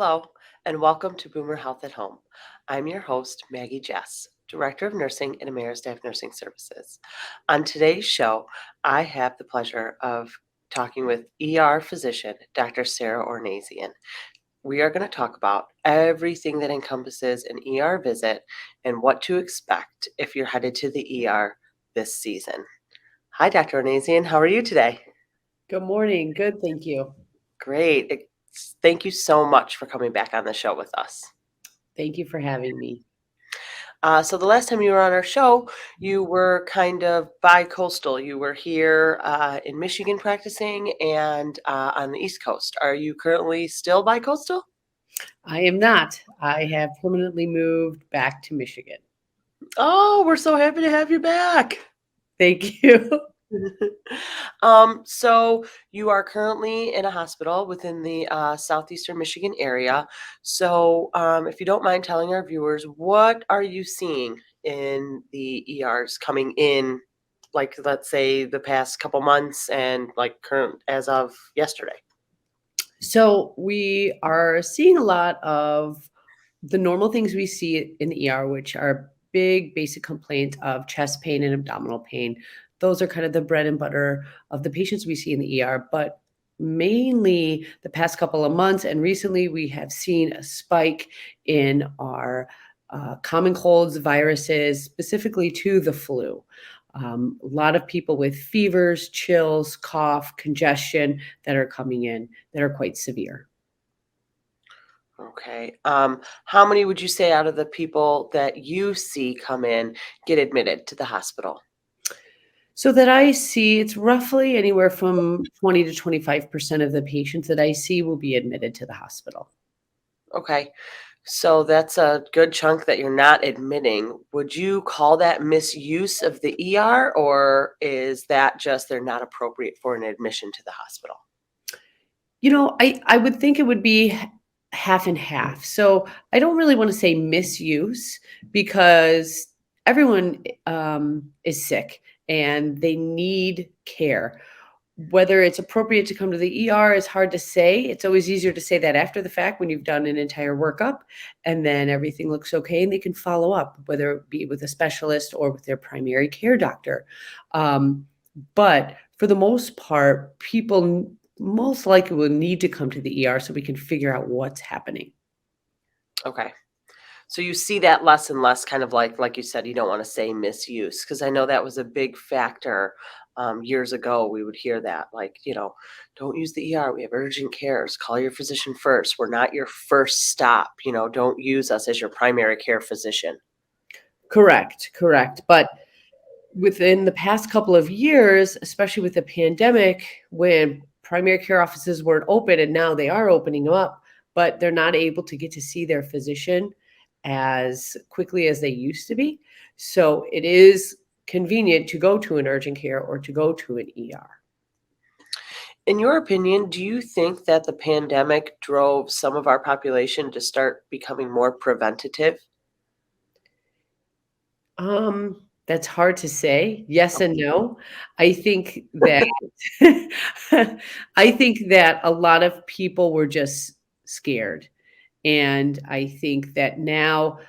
Hello, and welcome to Boomer Health at Home. I'm your host, Maggie Jess, Director of Nursing at Ameristaff Nursing Services. On today's show, I have the pleasure of talking with ER physician Dr. Sarah Ornazian. We are going to talk about everything that encompasses an ER visit and what to expect if you're headed to the ER this season. Hi, Dr. Ornazian. How are you today? Good morning. Good, thank you. Great. Thank you so much for coming back on the show with us. Thank you for having me. So the last time you were on our show, you were kind of bi-coastal. You were here in Michigan practicing and on the East Coast. Are you currently still bi-coastal? I am not. I have permanently moved back to Michigan. Oh, we're so happy to have you back. Thank you. So you are currently in a hospital within the southeastern Michigan area. So if you don't mind telling our viewers, what are you seeing in the ERs coming in, like let's say the past couple months and like current as of yesterday? So we are seeing a lot of the normal things we see in the ER, which are big basic complaints of chest pain and abdominal pain. Those are kind of the bread and butter of the patients we see in the ER. But mainly the past couple of months and recently, we have seen a spike in our common colds, viruses, specifically to the flu. A lot of people with fevers, chills, cough, congestion that are coming in that are quite severe. Okay. How many would you say out of the people that you see come in get admitted to the hospital? So that I see, it's roughly anywhere from 20 to 25% of the patients that I see will be admitted to the hospital. Okay. So that's a good chunk that you're not admitting. Would you call that misuse of the ER, or is that just they're not appropriate for an admission to the hospital? I would think it would be half and half. So I don't really want to say misuse because everyone is sick and they need care. Whether it's appropriate to come to the ER is hard to say. It's always easier to say that after the fact when you've done an entire workup and then everything looks okay and they can follow up, whether it be with a specialist or with their primary care doctor. But for the most part, people most likely will need to come to the ER so we can figure out what's happening. Okay. So you see that less and less, kind of like you said, you don't want to say misuse, because I know that was a big factor. Years ago, we would hear that, like, don't use the ER. We have urgent cares. Call your physician first. We're not your first stop. Don't use us as your primary care physician. Correct, correct. But within the past couple of years, especially with the pandemic, when primary care offices weren't open and now they are opening up, but they're not able to get to see their physician as quickly as they used to be. So it is convenient to go to an urgent care or to go to an ER. In your opinion, do you think that the pandemic drove some of our population to start becoming more preventative? That's hard to say. Yes and no. I think that I think that a lot of people were just scared. And I think that now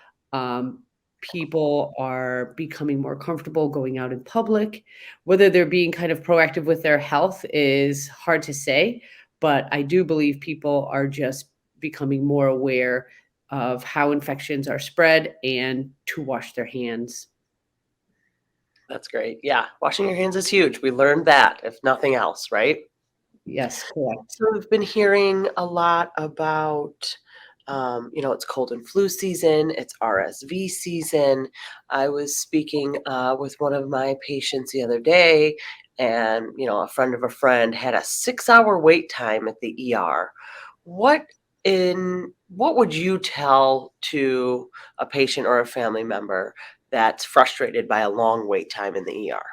people are becoming more comfortable going out in public. Whether they're being kind of proactive with their health is hard to say, but I do believe people are just becoming more aware of how infections are spread and to wash their hands. That's great. Yeah, washing your hands is huge. We learned that, if nothing else, right? Yes, correct. So we've been hearing a lot about, it's cold and flu season, it's RSV season. I was speaking with one of my patients the other day, and, a friend of a friend had a 6-hour wait time at the ER. What what would you tell to a patient or a family member that's frustrated by a long wait time in the ER?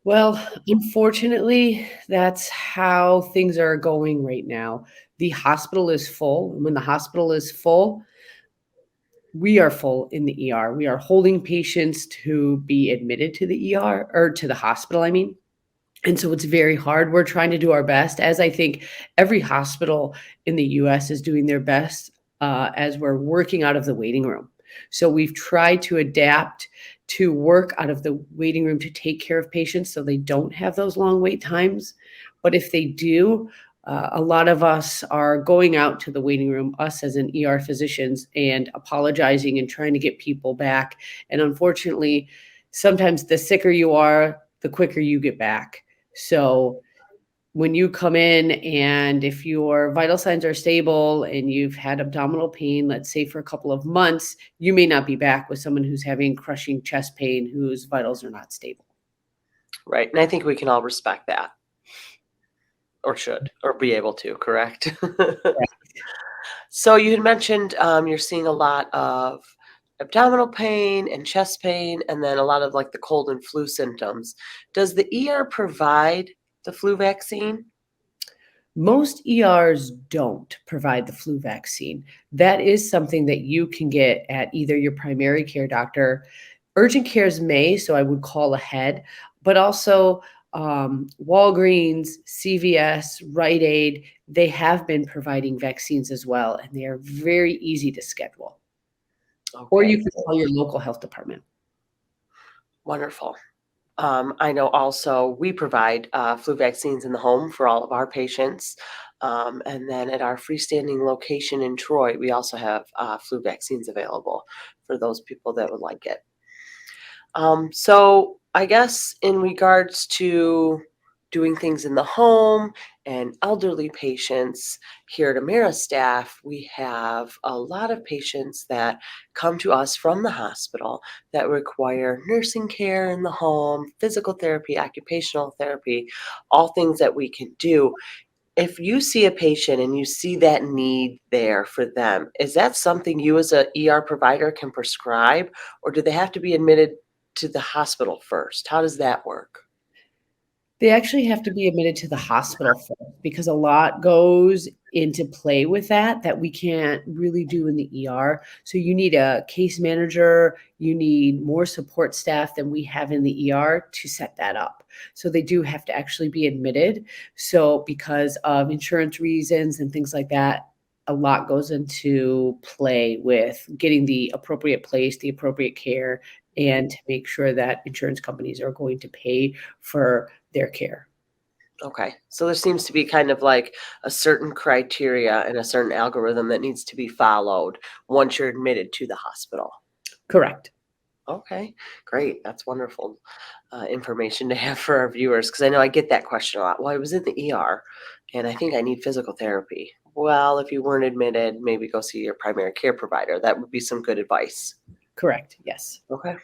Well, unfortunately, that's how things are going right now. The hospital is full. When the hospital is full, we are full in the ER. We are holding patients to be admitted to the ER or to the hospital, I mean. And so it's very hard. We're trying to do our best, as I think every hospital in the US is doing their best, as we're working out of the waiting room. So we've tried to adapt to work out of the waiting room to take care of patients so they don't have those long wait times. But if they do, a lot of us are going out to the waiting room, us as an ER physicians, and apologizing and trying to get people back. And unfortunately, sometimes the sicker you are, the quicker you get back. So when you come in and if your vital signs are stable and you've had abdominal pain, let's say for a couple of months, you may not be back with someone who's having crushing chest pain whose vitals are not stable. Right. And I think we can all respect that, or should, or be able to, correct? So you had mentioned you're seeing a lot of abdominal pain and chest pain, and then a lot of like the cold and flu symptoms. Does the ER provide the flu vaccine? Most ERs don't provide the flu vaccine. That is something that you can get at either your primary care doctor. Urgent cares may, so I would call ahead, but also Walgreens, CVS, Rite Aid, they have been providing vaccines as well, and they are very easy to schedule. Or you Okay, can call your local health department. wonderful. I know also we provide flu vaccines in the home for all of our patients. And then at our freestanding location in Troy, we also have flu vaccines available for those people that would like it. So I guess in regards to doing things in the home and elderly patients, here at Amera staff, we have a lot of patients that come to us from the hospital that require nursing care in the home, physical therapy, occupational therapy, all things that we can do. If you see a patient and you see that need there for them, is that something you as a ER provider can prescribe, or do they have to be admitted to the hospital first? How does that work? They actually have to be admitted to the hospital first because a lot goes into play with that we can't really do in the ER. So you need a case manager, you need more support staff than we have in the ER to set that up. So they do have to actually be admitted. So because of insurance reasons and things like that, a lot goes into play with getting the appropriate place, the appropriate care, and to make sure that insurance companies are going to pay for their care. Okay. So there seems to be kind of like a certain criteria and a certain algorithm that needs to be followed once you're admitted to the hospital. Correct. Okay, great. That's wonderful information to have for our viewers because I know I get that question a lot. Well, I was in the ER and I think I need physical therapy. Well, if you weren't admitted, maybe go see your primary care provider. That would be some good advice. Correct. Yes. Okay.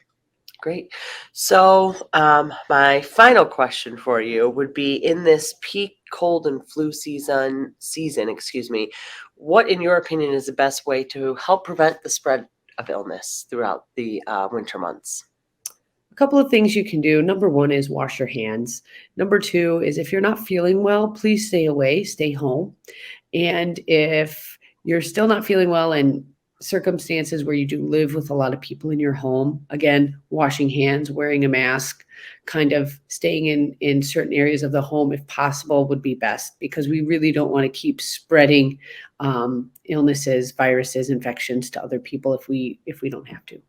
Great. So, my final question for you would be in this peak cold and flu season, excuse me, what in your opinion is the best way to help prevent the spread of illness throughout the winter months? A couple of things you can do. Number one is wash your hands. Number two is if you're not feeling well, please stay away, stay home. And if you're still not feeling well and circumstances where you do live with a lot of people in your home, again, washing hands, wearing a mask, kind of staying in certain areas of the home if possible would be best because we really don't want to keep spreading illnesses, viruses, infections to other people if we don't have to.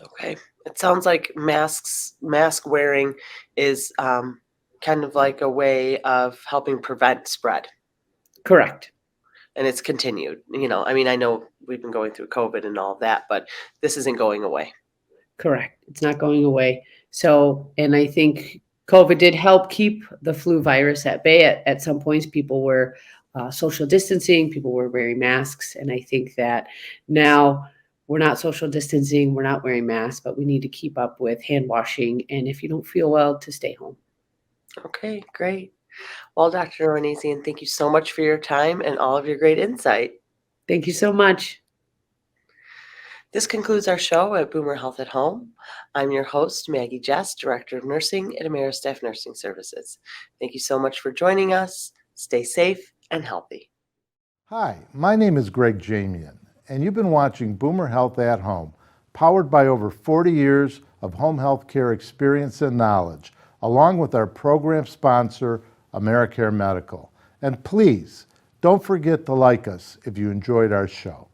Okay. It sounds like mask wearing is kind of like a way of helping prevent spread. Correct. And it's continued. I mean, I know we've been going through COVID and all of that, but this isn't going away. Correct. It's not going away. So, and I think COVID did help keep the flu virus at bay. At some points, people were social distancing, people were wearing masks. And I think that now we're not social distancing, we're not wearing masks, but we need to keep up with hand washing. And if you don't feel well, to stay home. Okay, great. Well, Dr. Ronesian, thank you so much for your time and all of your great insight. Thank you so much. This concludes our show at Boomer Health at Home. I'm your host, Maggie Jess, Director of Nursing at AmeriStaff Nursing Services. Thank you so much for joining us. Stay safe and healthy. Hi, my name is Greg Jamian, and you've been watching Boomer Health at Home, powered by over 40 years of home health care experience and knowledge, along with our program sponsor, AmeriCare Medical. And please, don't forget to like us if you enjoyed our show.